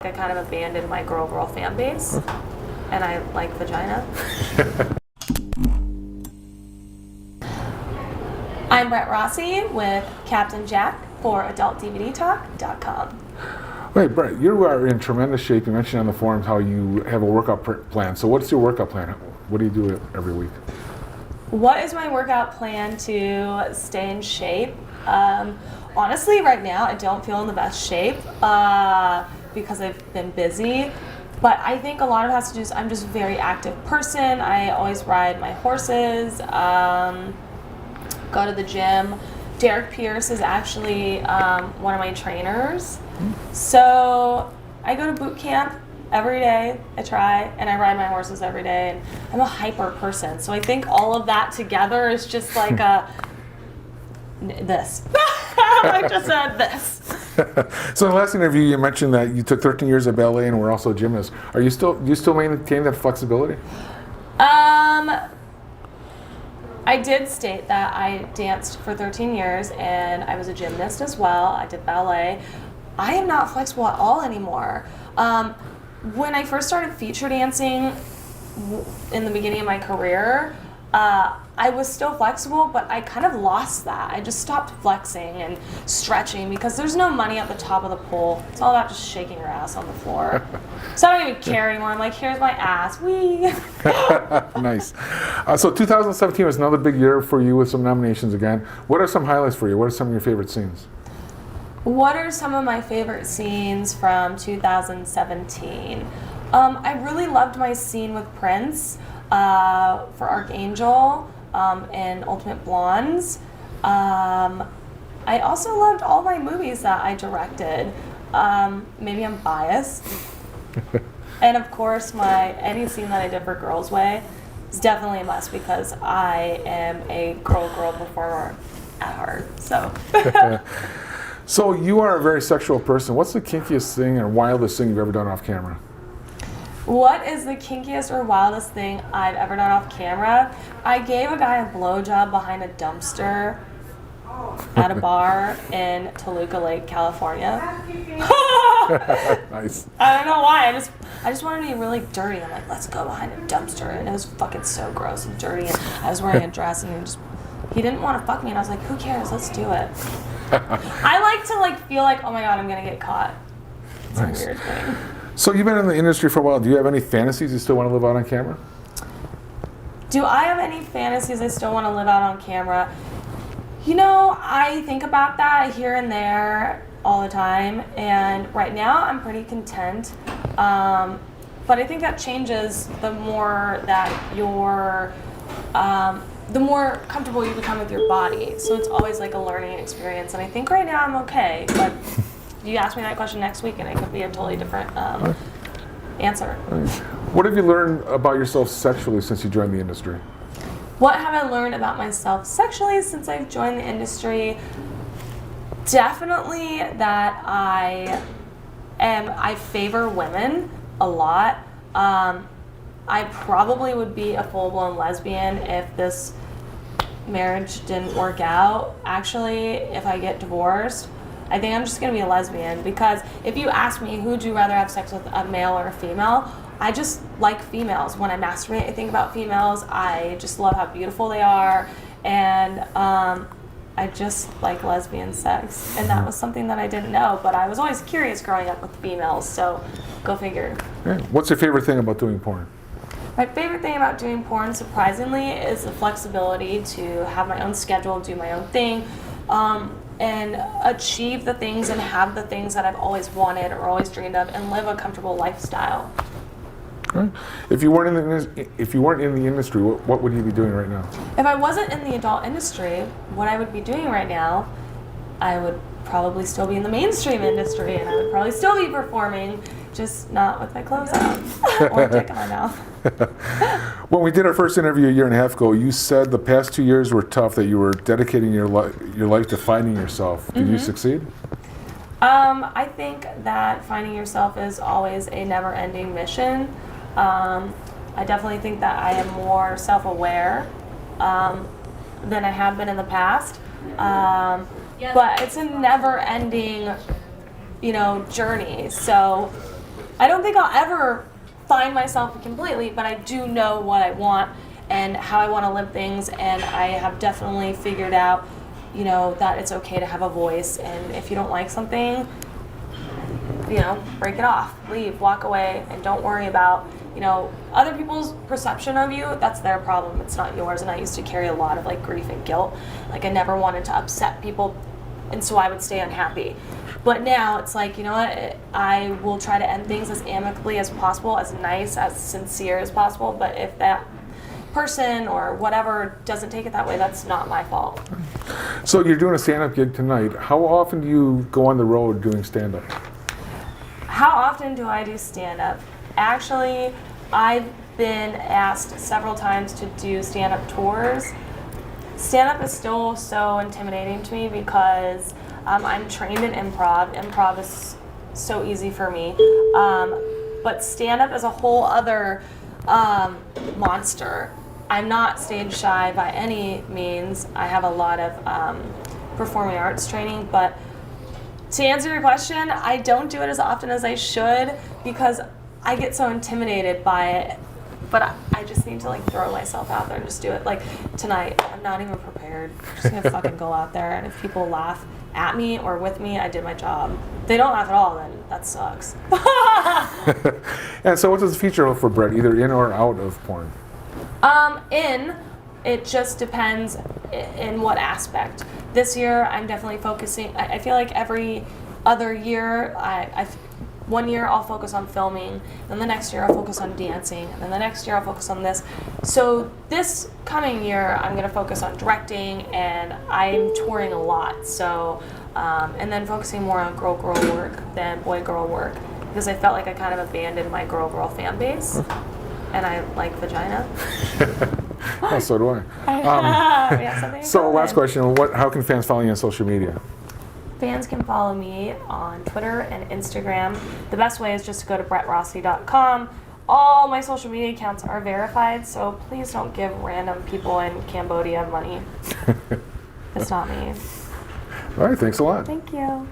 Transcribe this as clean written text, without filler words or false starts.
I kind of abandoned my girl fan base, and I like vagina. I'm Brett Rossi with Captain Jack for AdultDVDTalk.com. Wait, Brett, you are in tremendous shape. You mentioned on the forums how you have a workout plan. So what's your workout plan? What do you do every week? What is my workout plan to stay in shape? Honestly, right now I don't feel in the best shape because I've been busy. But I think a lot of it has to do with I'm just a very active person. I always ride my horses, go to the gym. Derek Pierce is actually one of my trainers. So I go to boot camp every day. I try, and I ride my horses every day. And I'm a hyper person, so I think all of that together is just like this. I just said this. So in the last interview, you mentioned that you took 13 years of ballet and were also a gymnast. Do you still maintain that flexibility? I did state that I danced for 13 years and I was a gymnast as well. I did ballet. I am not flexible at all anymore. When I first started feature dancing in the beginning of my career, I was still flexible, but I kind of lost that. I just stopped flexing and stretching because there's no money at the top of the pole. It's all about just shaking your ass on the floor. So I don't even care anymore. I'm like, here's my ass. Wee. Nice. So 2017 was another big year for you with some nominations again. What are some highlights for you? What are some of your favorite scenes? What are some of my favorite scenes from 2017? I really loved my scene with Prince for Archangel and Ultimate Blondes. I also loved all my movies that I directed. Maybe I'm biased. And of course, any scene that I did for Girls Way is definitely a must because I am a girl performer at heart. So. So you are a very sexual person. What's the kinkiest thing and wildest thing you've ever done off camera? What is the kinkiest or wildest thing I've ever done off camera? I gave a guy a blowjob behind a dumpster at a bar in Toluca Lake, California. Nice. I don't know why. I just wanted to be really dirty. I'm like, let's go behind a dumpster, and it was fucking so gross and dirty. And I was wearing a dress, and he didn't want to fuck me, and I was like, who cares? Let's do it. I like to feel like, oh my god, I'm gonna get caught. It's Nice. a weird thing. So you've been in the industry for a while. Do you have any fantasies you still want to live out on camera? Do I have any fantasies I still want to live out on camera? You know, I think about that here and there all the time, and right now I'm pretty content. But I think that changes the more that the more comfortable you become with your body. So it's always like a learning experience, and I think right now I'm okay, but you ask me that question next week and it could be a totally different answer. What have you learned about yourself sexually since you joined the industry? What have I learned about myself sexually since I've joined the industry? Definitely that I favor women a lot. I probably would be a full-blown lesbian if this marriage didn't work out. Actually, if I get divorced, I think I'm just going to be a lesbian because if you ask me who would you rather have sex with, a male or a female, I just like females. When I masturbate, I think about females. I just love how beautiful they are, and I just like lesbian sex. And that was something that I didn't know, but I was always curious growing up with females, so go figure. Okay. What's your favorite thing about doing porn? My favorite thing about doing porn, surprisingly, is the flexibility to have my own schedule, do my own thing, and achieve the things and have the things that I've always wanted or always dreamed of and live a comfortable lifestyle. Okay. If you weren't in the industry, what would you be doing right now? If I wasn't in the adult industry, what I would be doing right now, I would probably still be in the mainstream industry and I would probably still be performing, just not with my clothes on or a dick in my mouth. When we did our first interview a year and a half ago, you said the past 2 years were tough, that you were dedicating your life to finding yourself. Did you succeed? I think that finding yourself is always a never-ending mission. I definitely think that I am more self-aware than I have been in the past. But it's a never-ending, journey. So I don't think I'll ever find myself completely, but I do know what I want and how I want to live things, and I have definitely figured out, you know, that it's okay to have a voice, and if you don't like something, you know, break it off, leave, walk away, and don't worry about, you know, other people's perception of you. That's their problem, it's not yours. And I used to carry a lot of like grief and guilt. Like I never wanted to upset people, and so I would stay unhappy. But now it's like, you know what, I will try to end things as amicably as possible, as nice, as sincere as possible, but if that person or whatever doesn't take it that way, that's not my fault. So you're doing a stand-up gig tonight. How often do you go on the road doing stand-up? How often do I do stand-up? Actually, I've been asked several times to do stand-up tours. Stand-up is still so intimidating to me because I'm trained in improv. Improv is so easy for me. But stand-up is a whole other monster. I'm not stage shy by any means. I have a lot of performing arts training, but to answer your question, I don't do it as often as I should because I get so intimidated by it. But I just need to like throw myself out there and just do it. Like tonight, I'm not even prepared. I'm just gonna fucking go out there, and if people laugh at me or with me, I did my job. If they don't laugh at all, then that sucks. And so what does the future hold for Brett, either in or out of porn? It just depends in what aspect. This year, I'm definitely focusing. I feel like every other year, one year I'll focus on filming, then the next year I'll focus on dancing, and then the next year I'll focus on this. So this coming year, I'm gonna focus on directing, and I'm touring a lot. So, and then focusing more on girl-girl work than boy-girl work, because I felt like I kind of abandoned my girl-girl fan base, and I like vagina. Oh, so do I. Yeah, something in So common. last question, how can fans follow you on social media? Fans can follow me on Twitter and Instagram. The best way is just to go to brettrossi.com. All my social media accounts are verified, so please don't give random people in Cambodia money. It's not me. All right, thanks a lot. Thank you.